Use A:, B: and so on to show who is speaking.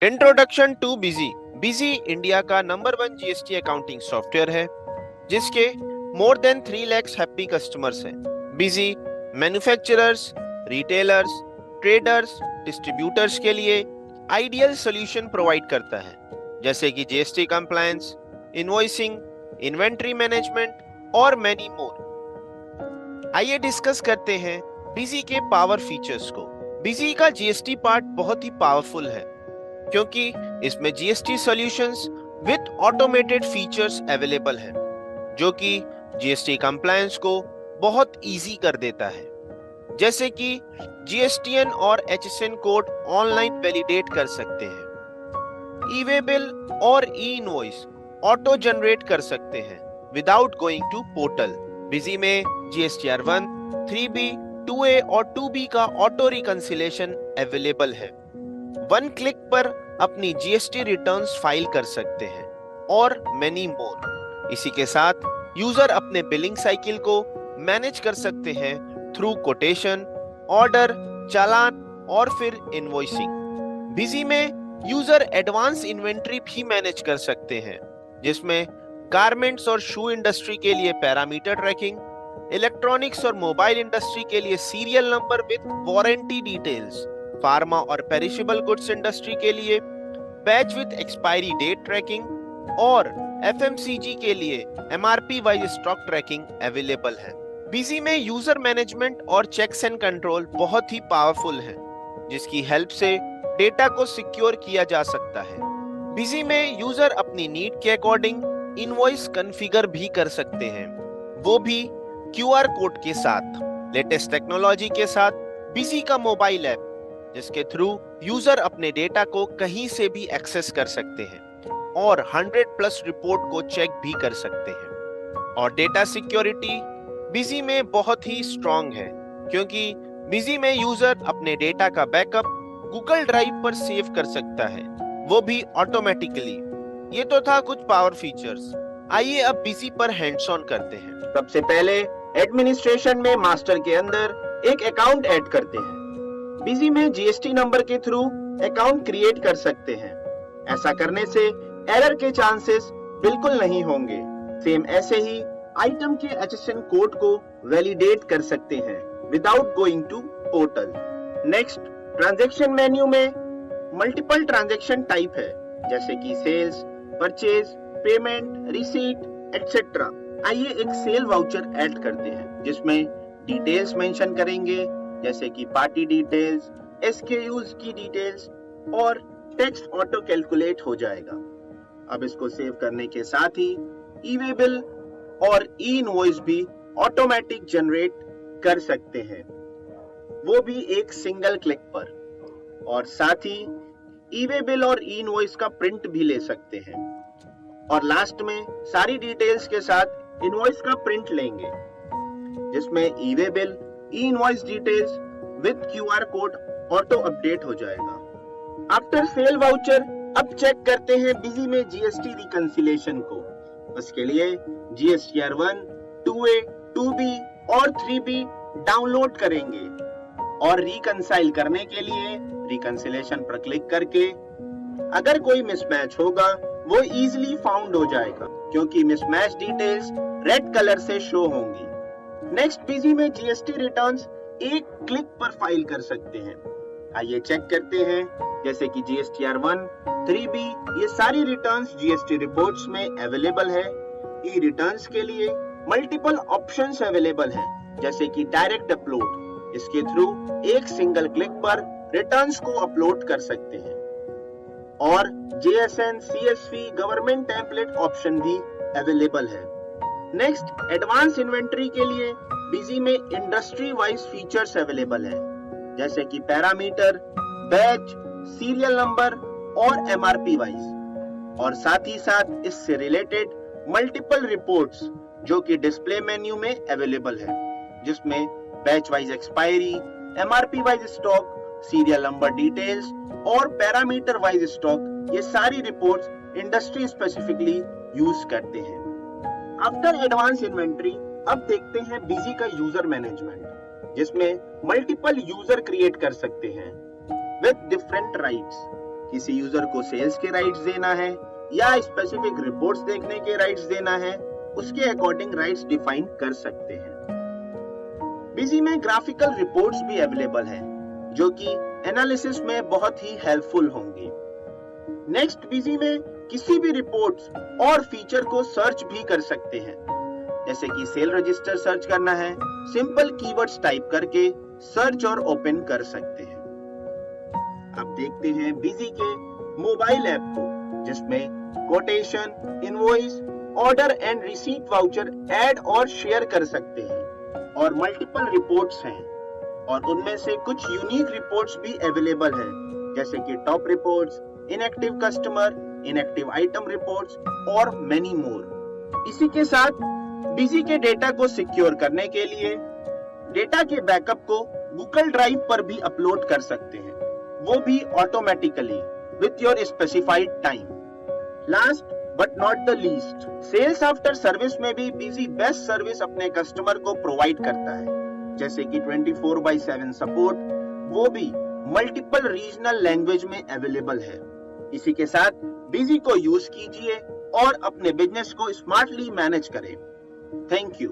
A: Introduction to Busy. Busy India का number 1 GST accounting software है जिसके more than 3 lakh happy customers हैं। Busy manufacturers, retailers, traders, distributors के लिए आइडियल सॉल्यूशन प्रोवाइड करता है, जैसे कि GST compliance, invoicing, inventory management और मैनी मोर। आइए डिस्कस करते हैं बिजी के पावर फीचर्स को। बिजी का जीएसटी पार्ट बहुत ही पावरफुल है क्योंकि इसमें GST solutions with automated features available है जो कि जीएसटी कंप्लायंस को बहुत इजी कर देता है, जैसे कि जीएसटीएन और एचएसएन कोड ऑनलाइन वैलिडेट कर सकते हैं, ई वे बिल और ई इनवॉइस ऑटो जनरेट कर सकते हैं without going to portal. Busy में जीएसटीआर 1, 3B, 2A और 2B का ऑटो रिकंसिलेशन अवेलेबल है। 1 क्लिक पर अपनी जीएसटी रिटर्न्स फाइल कर सकते हैं और मेनी मोर। इसी के साथ यूजर अपने बिलिंग साइकिल को मैनेज कर सकते हैं थ्रू कोटेशन, ऑर्डर, चालान और फिर इनवॉइसिंग। बिजी में यूजर एडवांस इन्वेंट्री भी मैनेज कर सकते हैं, जिसमें गारमेंट्स और शू इंडस्ट्री के लिए पैरामीटर ट्रैकिंग, इलेक्ट्रॉनिक्स और मोबाइल इंडस्ट्री के लिए serial number with warranty details, pharma और पेरिशेबल गुड्स इंडस्ट्री के लिए batch with expiry date tracking और एफएमसीजी के लिए MRP wise stock tracking available है। बिजी में यूजर मैनेजमेंट और चेक्स एंड कंट्रोल बहुत ही पावरफुल है, जिसकी हेल्प से डेटा को सिक्योर किया जा सकता है। बिजी में यूजर अपनी नीड के अकॉर्डिंग इनवॉइस कॉन्फ़िगर भी कर सकते हैं, वो भी क्यूआर कोड के साथ। लेटेस्ट टेक्नोलॉजी के साथ बिजी का मोबाइल ऐप, जिसके थ्रू यूजर अपने डेटा को कहीं से भी एक्सेस कर सकते हैं और 100+ रिपोर्ट को चेक भी कर सकते हैं। और डेटा सिक्योरिटी बिजी में बहुत ही स्ट्रांग है क्योंकि बिजी में यूजर अपने डेटा का बैकअप गूगल ड्राइव पर सेव कर सकता है, वो भी ऑटोमेटिकली। ये तो था कुछ पावर फीचर्स। आइए अब बिजी पर हैंड्स ऑन करते हैं।
B: सबसे पहले एडमिनिस्ट्रेशन में मास्टर के अंदर एक अकाउंट ऐड करते हैं। बिजी में जीएसटी नंबर के थ्रू अकाउंट क्रिएट कर सकते हैं। ऐसा करने से एरर के चांसेस बिल्कुल नहीं होंगे। सेम ऐसे ही आइटम के एचएसएन कोड को वैलिडेट कर सकते हैं without going to portal. Next, transaction menu में मल्टीपल ट्रांजैक्शन टाइप है, जैसे कि sales, purchase, payment, receipt etcetera. आइए एक सेल वाउचर ऐड करते हैं जिसमें डिटेल्स मेंशन करेंगे, जैसे कि पार्टी डिटेल्स, एसकेयूज की डिटेल्स और टेक्स्ट ऑटो कैलकुलेट हो जाएगा। अब इसको सेव करने के साथ ही ई वे बिल और ई इनवॉइस भी ऑटोमेटिक जनरेट कर सकते हैं, वो भी एक सिंगल क्लिक पर। और साथ ही ई वे बिल और ई इनवॉइस का प्रिंट भी ले सकते हैं। और लास्ट में सारी डिटेल्स के साथ इनवॉइस का प्रिंट लेंगे, जिसमें e way bill, e invoice details with QR code auto update हो जाएगा। आफ्टर सेल वाउचर अब चेक करते हैं बिजी में जीएसटी रिकंसिलेशन को। उसके लिए जीएसटीआर 1, 2A, 2B और 3B डाउनलोड करेंगे और रिकंसाइल करने के लिए रिकंसिलेशन पर क्लिक करके अगर कोई मिसमैच होगा वो इजीली फाउंड हो जाएगा, क्योंकि मिसमैच डिटेल्स रेड कलर से शो होंगी। नेक्स्ट, बिजी में जीएसटी रिटर्न्स एक क्लिक पर फाइल कर सकते हैं। आइए चेक करते हैं, जैसे कि जीएसटीआर 1, 3B, ये सारी रिटर्न्स जीएसटी रिपोर्ट्स में अवेलेबल है। ई रिटर्न्स के लिए मल्टीपल ऑप्शंस अवेलेबल हैं, जैसे कि डायरेक्ट अपलोड। इसके थ्रू एक सिंगल क्लिक पर रिटर्न्स को अपलोड कर सकते हैं। और JSON, CSV, government template option भी अवेलेबल है। नेक्स्ट, एडवांस इन्वेंट्री के लिए बिजी में इंडस्ट्री वाइज फीचर्स अवेलेबल है, जैसे कि पैरामीटर, बैच, सीरियल नंबर और एमआरपी वाइज। और साथ ही साथ इससे रिलेटेड मल्टीपल रिपोर्ट्स जो कि डिस्प्ले मेन्यू में अवेलेबल है, जिसमें batch wise expiry, MRP wise stock, serial number details और पैरामीटर वाइज स्टॉक, ये सारी रिपोर्ट्स इंडस्ट्री स्पेसिफिकली यूज करते हैं। आफ्टर एडवांस इन्वेंट्री अब देखते हैं बिजी का यूजर मैनेजमेंट, जिसमें मल्टीपल यूजर क्रिएट कर सकते हैं विद डिफरेंट राइट्स। किसी यूजर को सेल्स के राइट्स देना है या स्पेसिफिक रिपोर्ट्स देखने के राइट्स देना है, उसके अकॉर्डिंग राइट्स डिफाइन कर सकते हैं। बिजी में ग्राफिकल रिपोर्ट्स भी अवेलेबल है जो कि एनालिसिस में बहुत ही हेल्पफुल होंगी। नेक्स्ट, बिजी में किसी भी रिपोर्ट्स और फीचर को सर्च भी कर सकते हैं, जैसे कि सेल रजिस्टर सर्च करना है, सिंपल कीवर्ड्स टाइप करके सर्च और ओपन कर सकते हैं। अब देखते हैं बिजी के मोबाइल ऐप को, जिसमें quotation, invoice, order and receipt voucher add और शेयर कर सकते हैं और मल्टीपल रिपोर्ट्स हैं और उनमें से कुछ यूनिक रिपोर्ट्स भी अवेलेबल है, जैसे कि top reports, inactive customer, inactive item reports और मेनी मोर। इसी के साथ बिजी के डेटा को सिक्योर करने के लिए डेटा के बैकअप को गूगल ड्राइव पर भी अपलोड कर सकते हैं, वो भी automatically with your specified time. Last but not the least, sales after service में भी बिजी बेस्ट सर्विस अपने कस्टमर को प्रोवाइड करता है, जैसे कि 24/7 सपोर्ट, वो भी मल्टीपल रीजनल लैंग्वेज में अवेलेबल है। इसी के साथ बिजी को यूज कीजिए और अपने बिजनेस को स्मार्टली मैनेज करें। Thank you.